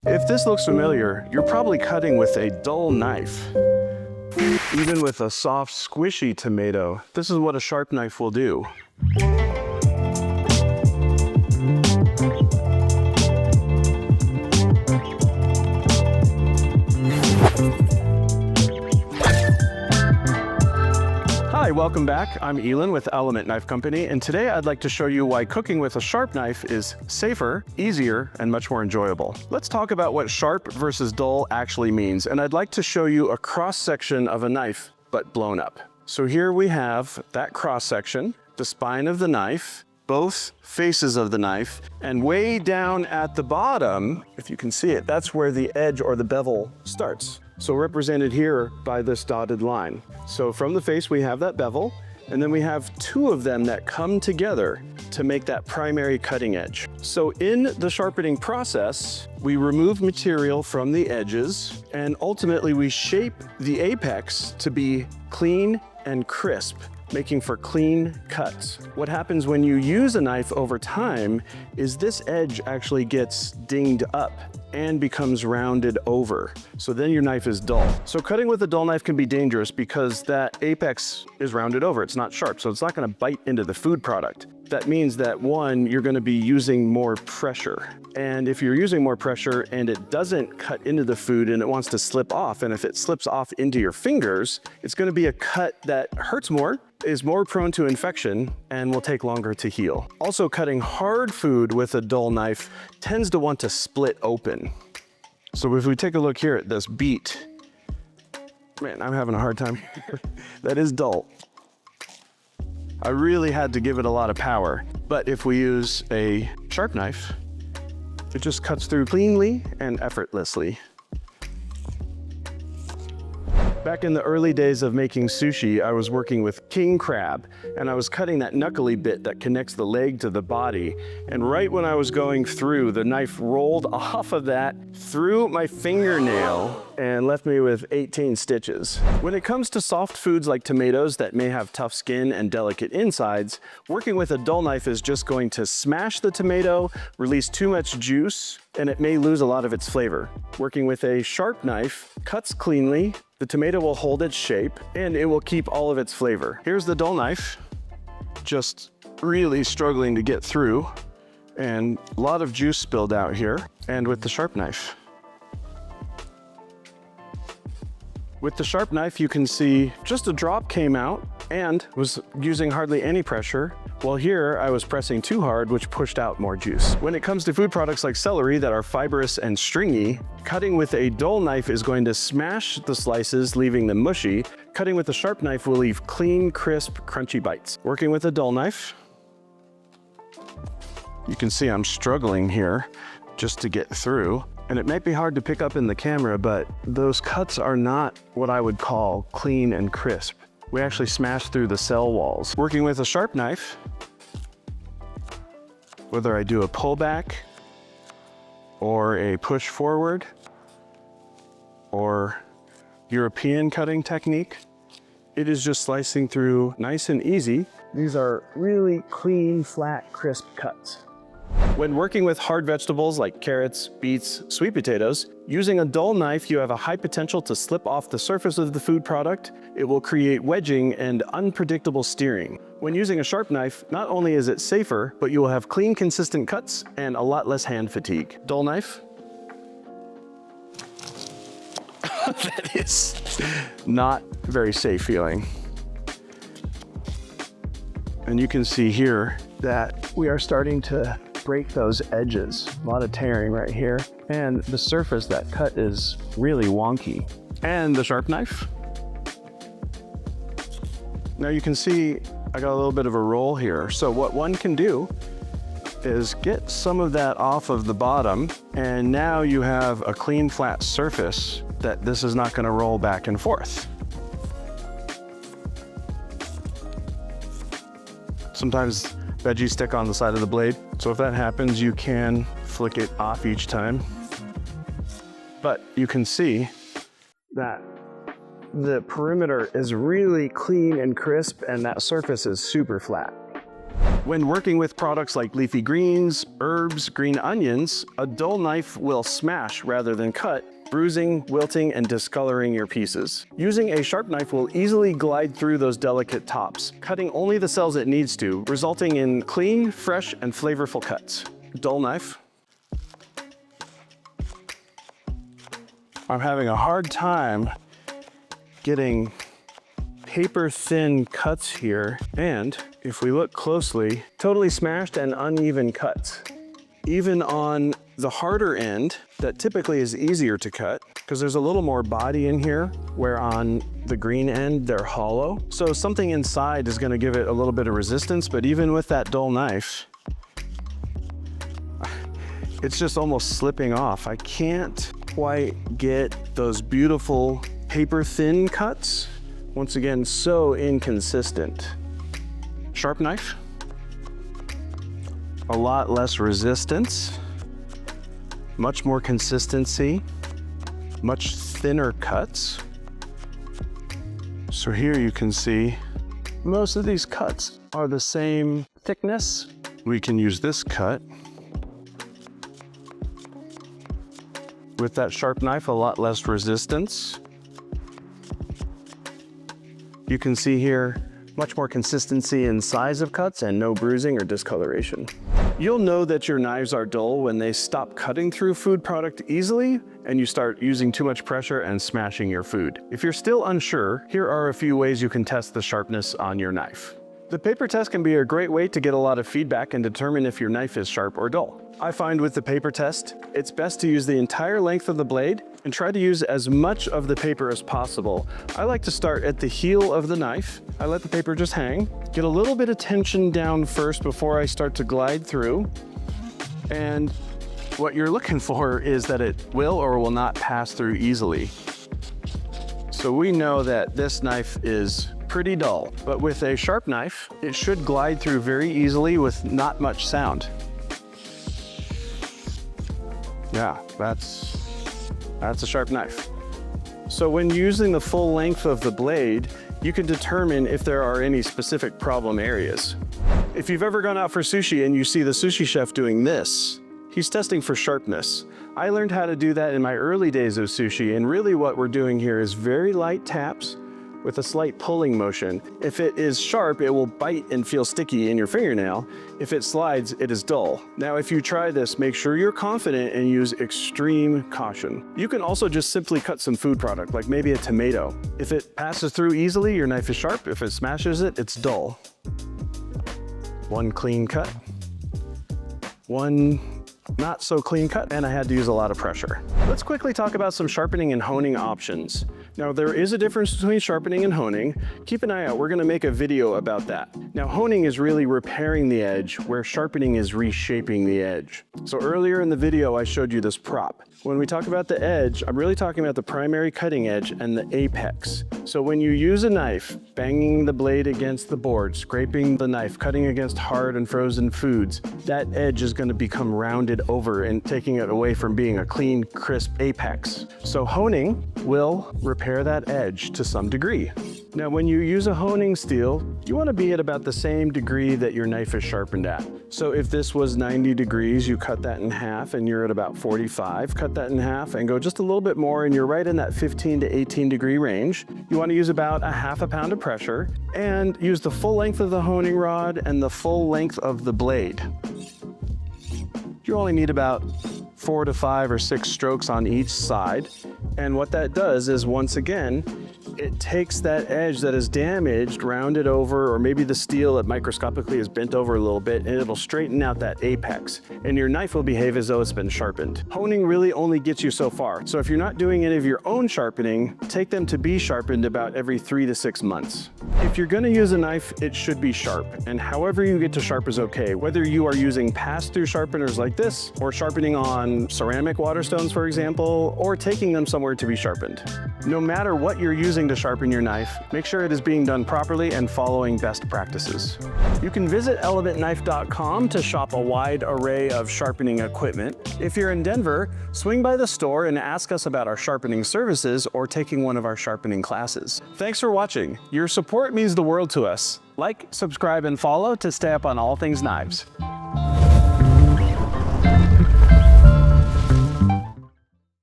If this looks familiar, you're probably cutting with a dull knife. Even with a soft, squishy tomato, this is what a sharp knife will do. Hi, welcome back. I'm Elan with Element Knife Company, and today I'd like to show you why cooking with a sharp knife is safer, easier, and much more enjoyable. Let's talk about what sharp versus dull actually means, and I'd like to show you a cross-section of a knife, but blown up. So here we have that cross-section, the spine of the knife, both faces of the knife, and way down at the bottom, if you can see it, that's where the edge or the bevel starts. So represented here by this dotted line. So from the face we have that bevel, and then we have two of them that come together to make that primary cutting edge. So in the sharpening process, we remove material from the edges, and ultimately we shape the apex to be clean and crisp, making for clean cuts. What happens when you use a knife over time is this edge actually gets dinged up and becomes rounded over. So then your knife is dull. So cutting with a dull knife can be dangerous because that apex is rounded over. It's not sharp, so it's not gonna bite into the food product. That means that one, you're gonna be using more pressure. And if you're using more pressure and it doesn't cut into the food and it wants to slip off, and if it slips off into your fingers, it's gonna be a cut that hurts more, is more prone to infection, and will take longer to heal. Also, cutting hard food with a dull knife tends to want to split open. So if we take a look here at this beet, man, I'm having a hard time here. That is dull. I really had to give it a lot of power. But if we use a sharp knife, it just cuts through cleanly and effortlessly. Back in the early days of making sushi, I was working with king crab, and I was cutting that knuckly bit that connects the leg to the body. And right when I was going through, the knife rolled off of that through my fingernail and left me with 18 stitches. When it comes to soft foods like tomatoes that may have tough skin and delicate insides, working with a dull knife is just going to smash the tomato, release too much juice, and it may lose a lot of its flavor. Working with a sharp knife cuts cleanly, the tomato will hold its shape, and it will keep all of its flavor. Here's the dull knife, just really struggling to get through, and a lot of juice spilled out here. And with the sharp knife. With the sharp knife, you can see just a drop came out and was using hardly any pressure, while here I was pressing too hard, which pushed out more juice. When it comes to food products like celery that are fibrous and stringy, cutting with a dull knife is going to smash the slices, leaving them mushy. Cutting with a sharp knife will leave clean, crisp, crunchy bites. Working with a dull knife, you can see I'm struggling here just to get through. And it might be hard to pick up in the camera, but those cuts are not what I would call clean and crisp. We actually smash through the cell walls. Working with a sharp knife, whether I do a pullback or a push forward or European cutting technique, it is just slicing through nice and easy. These are really clean, flat, crisp cuts. When working with hard vegetables like carrots, beets, sweet potatoes, using a dull knife, you have a high potential to slip off the surface of the food product. It will create wedging and unpredictable steering. When using a sharp knife, not only is it safer, but you will have clean, consistent cuts and a lot less hand fatigue. Dull knife. That is not very safe feeling. And you can see here that we are starting to break those edges. A lot of tearing right here. And the surface that cut is really wonky. And the sharp knife. Now you can see I got a little bit of a roll here. So what one can do is get some of that off of the bottom, and now you have a clean, flat surface that this is not going to roll back and forth. Sometimes veggies stick on the side of the blade, so if that happens, you can flick it off each time. But you can see that the perimeter is really clean and crisp, and that surface is super flat. When working with products like leafy greens, herbs, green onions, a dull knife will smash rather than cut, bruising, wilting, and discoloring your pieces. Using a sharp knife will easily glide through those delicate tops, cutting only the cells it needs to, resulting in clean, fresh, and flavorful cuts. Dull knife. I'm having a hard time getting paper-thin cuts here, and if we look closely, totally smashed and uneven cuts. Even on the harder end, that typically is easier to cut, because there's a little more body in here, where on the green end, they're hollow. So something inside is gonna give it a little bit of resistance, but even with that dull knife, it's just almost slipping off. I can't quite get those beautiful paper-thin cuts. Once again, so inconsistent. Sharp knife, a lot less resistance, much more consistency, much thinner cuts. So here you can see most of these cuts are the same thickness. We can use this cut. With that sharp knife, a lot less resistance. You can see here much more consistency in size of cuts and no bruising or discoloration. You'll know that your knives are dull when they stop cutting through food product easily and you start using too much pressure and smashing your food. If you're still unsure, here are a few ways you can test the sharpness on your knife. The paper test can be a great way to get a lot of feedback and determine if your knife is sharp or dull. I find with the paper test, it's best to use the entire length of the blade and try to use as much of the paper as possible. I like to start at the heel of the knife. I let the paper just hang, get a little bit of tension down first before I start to glide through. And what you're looking for is that it will or will not pass through easily. So we know that this knife is pretty dull, but with a sharp knife, it should glide through very easily with not much sound. Yeah, that's a sharp knife. So when using the full length of the blade, you can determine if there are any specific problem areas. If you've ever gone out for sushi and you see the sushi chef doing this, he's testing for sharpness. I learned how to do that in my early days of sushi, and really what we're doing here is very light taps with a slight pulling motion. If it is sharp, it will bite and feel sticky in your fingernail. If it slides, it is dull. Now, if you try this, make sure you're confident and use extreme caution. You can also just simply cut some food product, like maybe a tomato. If it passes through easily, your knife is sharp. If it smashes it, it's dull. One clean cut, one not so clean cut, and I had to use a lot of pressure. Let's quickly talk about some sharpening and honing options. Now, there is a difference between sharpening and honing. Keep an eye out, we're gonna make a video about that. Now, honing is really repairing the edge, where sharpening is reshaping the edge. So earlier in the video, I showed you this prop. When we talk about the edge, I'm really talking about the primary cutting edge and the apex. So when you use a knife, banging the blade against the board, scraping the knife, cutting against hard and frozen foods, that edge is gonna become rounded over and taking it away from being a clean, crisp apex. So honing will repair that edge to some degree. Now, when you use a honing steel, you want to be at about the same degree that your knife is sharpened at. So if this was 90 degrees, you cut that in half and you're at about 45, cut that in half and go just a little bit more and you're right in that 15 to 18 degree range. You want to use about a half a pound of pressure and use the full length of the honing rod and the full length of the blade. You only need about 4 to 5 or 6 strokes on each side. And what that does is, once again, it takes that edge that is damaged, rounded over, or maybe the steel that microscopically is bent over a little bit, and it'll straighten out that apex. And your knife will behave as though it's been sharpened. Honing really only gets you so far. So if you're not doing any of your own sharpening, take them to be sharpened about every 3 to 6 months. If you're gonna use a knife, it should be sharp. And however you get to sharp is okay. Whether you are using pass-through sharpeners like this, or sharpening on ceramic waterstones, for example, or taking them somewhere to be sharpened. No matter what you're using to sharpen your knife, make sure it is being done properly and following best practices. You can visit elementknife.com to shop a wide array of sharpening equipment. If you're in Denver, swing by the store and ask us about our sharpening services or taking one of our sharpening classes. Thanks for watching. Your support means the world to us. Like, subscribe, and follow to stay up on all things knives.